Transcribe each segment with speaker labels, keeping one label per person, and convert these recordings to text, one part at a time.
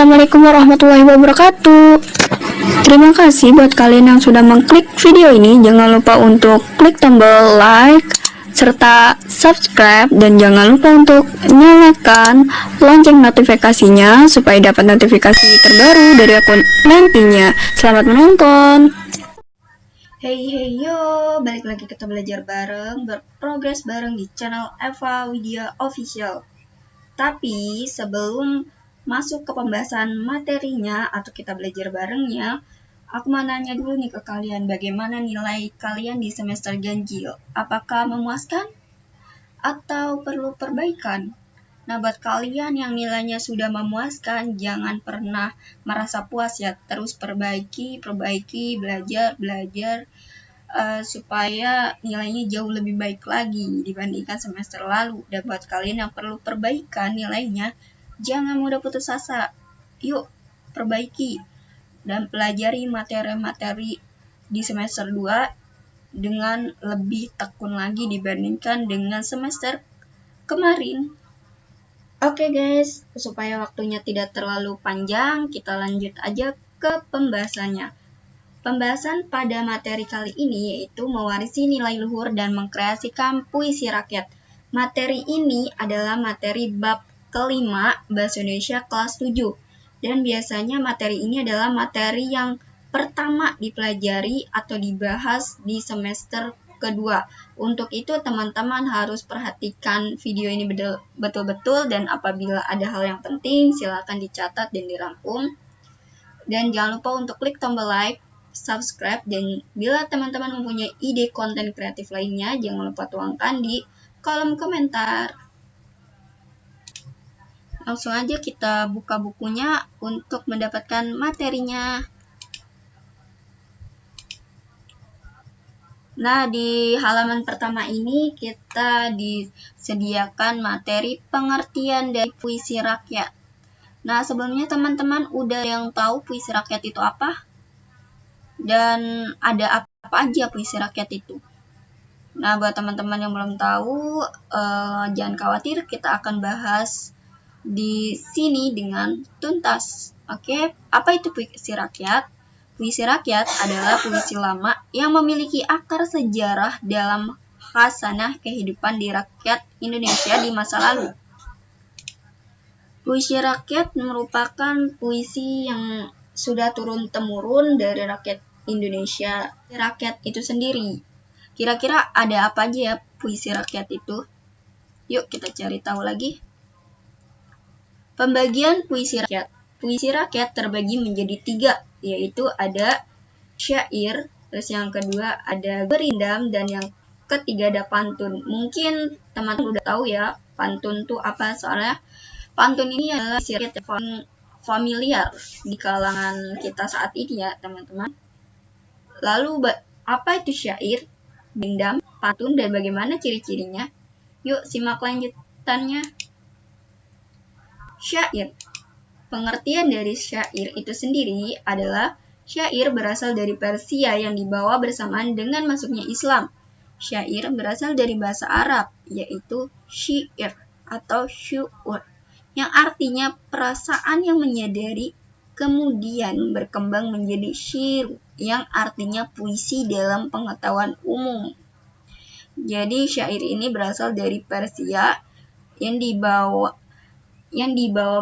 Speaker 1: Assalamualaikum warahmatullahi wabarakatuh. Terima kasih buat kalian yang sudah mengklik video ini. Jangan lupa untuk klik tombol like serta subscribe, dan jangan lupa untuk nyalakan lonceng notifikasinya supaya dapat notifikasi terbaru dari akun nantinya. Selamat menonton.
Speaker 2: Hey yo, balik lagi kita belajar bareng, berprogres bareng di channel Eva Widya Official. Tapi sebelum masuk ke pembahasan materinya atau kita belajar barengnya, aku mau nanya dulu nih ke kalian, bagaimana nilai kalian di semester ganjil? Apakah memuaskan atau perlu perbaikan? Nah, buat kalian yang nilainya sudah memuaskan, jangan pernah merasa puas ya, terus perbaiki, belajar, supaya nilainya jauh lebih baik lagi dibandingkan semester lalu. Dan buat kalian yang perlu perbaikan nilainya, jangan mudah putus asa. Yuk, perbaiki dan pelajari materi-materi di semester 2 dengan lebih tekun lagi dibandingkan dengan semester kemarin. Oke guys, supaya waktunya tidak terlalu panjang, kita lanjut aja ke pembahasannya. Pembahasan pada materi kali ini yaitu mewarisi nilai luhur dan mengkreasikan puisi rakyat. Materi ini adalah materi bab kelima Bahasa Indonesia kelas 7. Dan biasanya materi ini adalah materi yang pertama dipelajari atau dibahas di semester kedua. Untuk itu teman-teman harus perhatikan video ini betul-betul, dan apabila ada hal yang penting silakan dicatat dan dirangkum. Dan jangan lupa untuk klik tombol like, subscribe, dan bila teman-teman mempunyai ide konten kreatif lainnya, jangan lupa tuangkan di kolom komentar. Langsung aja kita buka bukunya untuk mendapatkan materinya. Nah, di halaman pertama ini kita disediakan materi pengertian dari puisi rakyat. Nah, sebelumnya teman-teman udah yang tahu puisi rakyat itu apa? Dan ada apa aja puisi rakyat itu? Nah, buat teman-teman yang belum tahu, jangan khawatir, kita akan bahas di sini dengan tuntas. Oke, apa itu puisi rakyat? Puisi rakyat adalah puisi lama yang memiliki akar sejarah dalam khasanah kehidupan di rakyat Indonesia di masa lalu. Puisi rakyat merupakan puisi yang sudah turun-temurun dari rakyat Indonesia, rakyat itu sendiri. Kira-kira ada apa aja ya puisi rakyat itu? Yuk kita cari tahu lagi. Pembagian puisi rakyat. Puisi rakyat terbagi menjadi 3, yaitu ada syair, terus yang kedua ada berindam, dan yang ketiga ada pantun. Mungkin teman-teman udah tahu ya pantun tuh apa, soalnya pantun ini adalah puisi rakyat yang familiar di kalangan kita saat ini ya teman-teman. Lalu apa itu syair, berindam, pantun, dan bagaimana ciri-cirinya? Yuk simak lanjutannya. Syair. Pengertian dari syair itu sendiri adalah syair berasal dari Persia yang dibawa bersamaan dengan masuknya Islam. Syair berasal dari bahasa Arab, yaitu syair atau syu'ur, yang artinya perasaan yang menyadari, kemudian berkembang menjadi syair, yang artinya puisi dalam pengetahuan umum. Jadi syair ini berasal dari Persia yang dibawa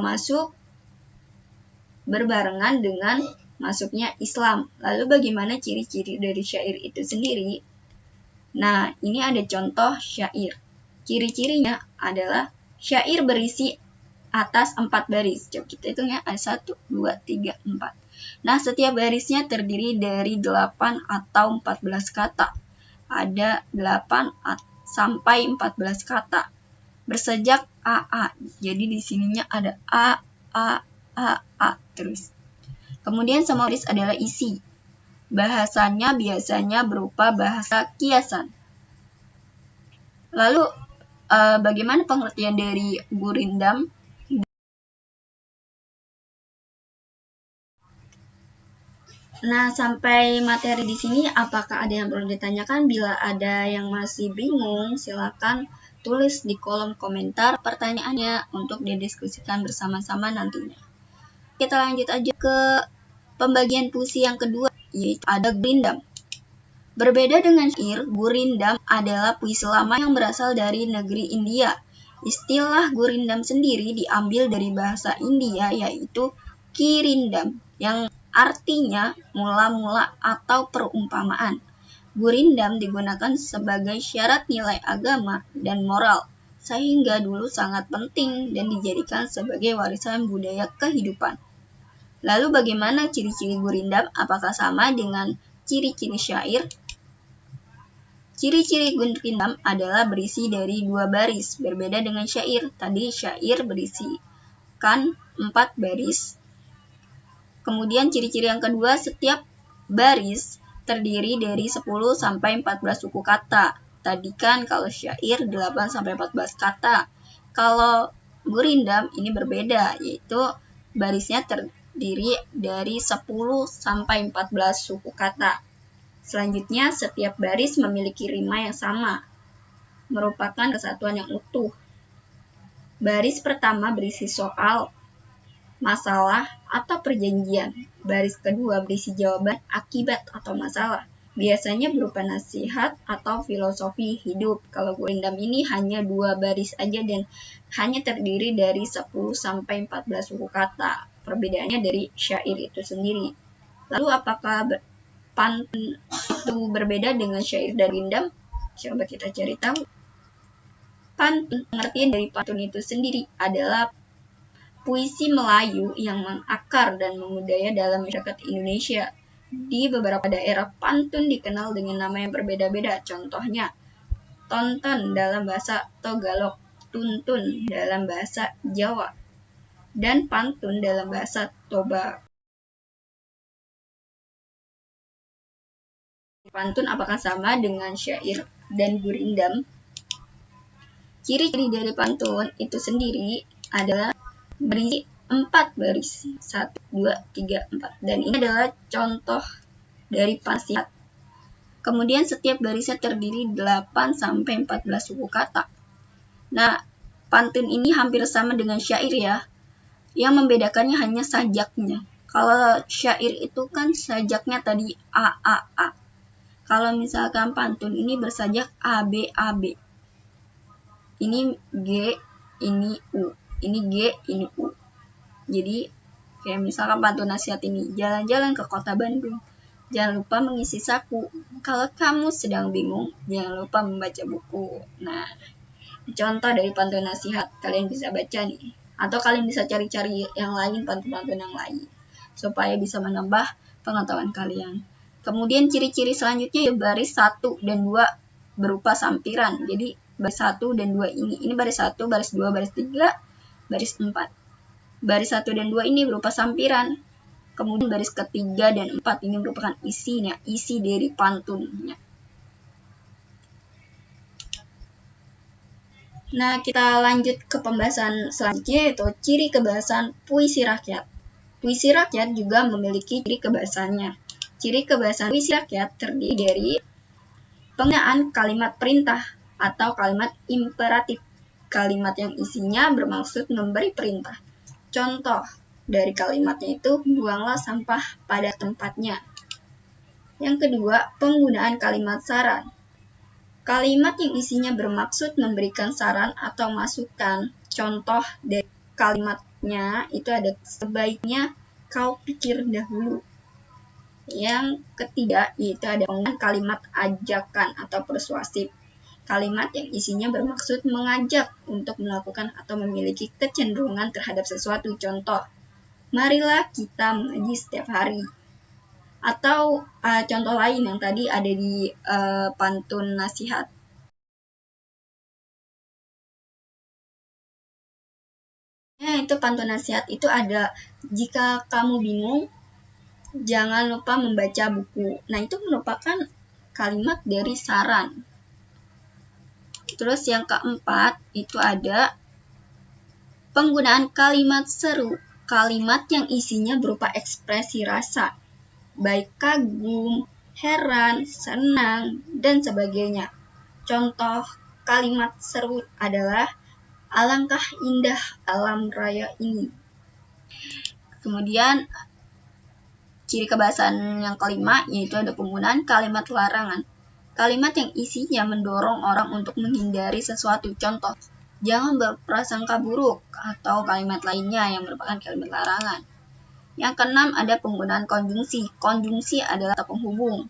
Speaker 2: masuk berbarengan dengan masuknya Islam. Lalu bagaimana ciri-ciri dari syair itu sendiri? Nah, ini ada contoh syair. Ciri-cirinya adalah syair berisi atas 4 baris. Coba kita hitung ya, ada 1, 2, 3, 4. Nah, setiap barisnya terdiri dari 8 atau 14 kata. Ada 8 sampai 14 kata. Bersejak AA. Jadi di sininya ada A terus. Kemudian semua baris adalah isi. Bahasanya biasanya berupa bahasa kiasan. Lalu bagaimana pengertian dari gurindam? Nah, sampai materi di sini apakah ada yang perlu ditanyakan? Bila ada yang masih bingung, silakan tulis di kolom komentar pertanyaannya untuk didiskusikan bersama-sama nantinya. Oke kita lanjut aja ke pembagian puisi yang kedua, yaitu ada gurindam. Berbeda dengan syair, gurindam adalah puisi lama yang berasal dari negeri India. Istilah gurindam sendiri diambil dari bahasa India, yaitu kirindam, yang artinya mula-mula atau perumpamaan. Gurindam digunakan sebagai syarat nilai agama dan moral, sehingga dulu sangat penting dan dijadikan sebagai warisan budaya kehidupan. Lalu bagaimana ciri-ciri gurindam? Apakah sama dengan ciri-ciri syair? Ciri-ciri gurindam adalah berisi dari 2 baris, berbeda dengan syair. Tadi syair berisikan 4 baris. Kemudian ciri-ciri yang kedua, setiap baris terdiri dari 10 sampai 14 suku kata. Tadi kan kalau syair 8 sampai 14 kata. Kalau gurindam ini berbeda, yaitu barisnya terdiri dari 10 sampai 14 suku kata. Selanjutnya, setiap baris memiliki rima yang sama, merupakan kesatuan yang utuh. Baris pertama berisi soal, masalah, atau perjanjian. Baris kedua berisi jawaban, akibat, atau masalah. Biasanya berupa nasihat atau filosofi hidup. Kalau gurindam ini hanya 2 baris aja dan hanya terdiri dari 10 sampai 14 suku kata. Perbedaannya dari syair itu sendiri. Lalu apakah pantun itu berbeda dengan syair dan gurindam? Coba kita cari tahu. Pantun, pengertian dari pantun itu sendiri adalah puisi Melayu yang mengakar dan mengudaya dalam masyarakat Indonesia. Di beberapa daerah, pantun dikenal dengan nama yang berbeda-beda. Contohnya, tonton dalam bahasa Tagalog, tuntun dalam bahasa Jawa, dan pantun dalam bahasa Toba. Pantun apakah sama dengan syair dan gurindam? Ciri-ciri dari pantun itu sendiri adalah berisi 4 baris, 1, 2, 3, 4. Dan ini adalah contoh dari nasihat. Kemudian setiap barisnya terdiri 8 sampai 14 suku kata. Nah, pantun ini hampir sama dengan syair ya. Yang membedakannya hanya sajaknya. Kalau syair itu kan sajaknya tadi A, A, A. Kalau misalkan pantun ini bersajak A, B, A, B. Ini G, ini U. Ini G, ini U. Jadi, kayak misalkan pantun nasihat ini, jalan-jalan ke kota Bandung. Jangan lupa mengisi saku. Kalau kamu sedang bingung, jangan lupa membaca buku. Nah, contoh dari pantun nasihat, kalian bisa baca nih. Atau kalian bisa cari-cari yang lain, pantun-pantun yang lain. Supaya bisa menambah pengetahuan kalian. Kemudian ciri-ciri selanjutnya ya baris 1 dan 2 berupa sampiran. Jadi, baris 1 dan 2 ini baris 1, baris 2, baris 3, baris 4. Baris 1 dan 2 ini berupa sampiran. Kemudian baris ketiga dan 4 ini merupakan isinya, isi dari pantunnya. Nah, kita lanjut ke pembahasan selanjutnya, yaitu ciri kebahasan puisi rakyat. Puisi rakyat juga memiliki ciri kebahasannya. Ciri kebahasan puisi rakyat terdiri dari penggunaan kalimat perintah atau kalimat imperatif. Kalimat yang isinya bermaksud memberi perintah. Contoh dari kalimatnya itu, buanglah sampah pada tempatnya. Yang kedua, penggunaan kalimat saran. Kalimat yang isinya bermaksud memberikan saran atau masukan. Contoh dari kalimatnya itu ada sebaiknya kau pikir dahulu. Yang ketiga, yaitu ada penggunaan kalimat ajakan atau persuasif. Kalimat yang isinya bermaksud mengajak untuk melakukan atau memiliki kecenderungan terhadap sesuatu. Contoh, marilah kita mengaji setiap hari. Atau contoh lain yang tadi ada di pantun nasihat. Itu pantun nasihat itu ada, jika kamu bingung, jangan lupa membaca buku. Nah, itu merupakan kalimat dari saran. Terus yang keempat, itu ada penggunaan kalimat seru. Kalimat yang isinya berupa ekspresi rasa, baik kagum, heran, senang, dan sebagainya. Contoh kalimat seru adalah alangkah indah alam raya ini. Kemudian ciri kebahasaan yang kelima yaitu ada penggunaan kalimat larangan. Kalimat yang isinya mendorong orang untuk menghindari sesuatu. Contoh, jangan berprasangka buruk, atau kalimat lainnya yang merupakan kalimat larangan. Yang keenam ada penggunaan konjungsi. Konjungsi adalah kata penghubung.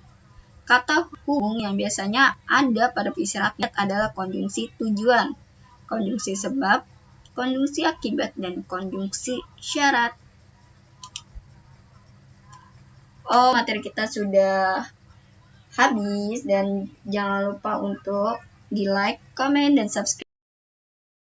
Speaker 2: Kata hubung yang biasanya ada pada puisi rakyat adalah konjungsi tujuan, konjungsi sebab, konjungsi akibat, dan konjungsi syarat. Oh, materi kita sudah habis dan jangan lupa untuk di like, komen, dan subscribe.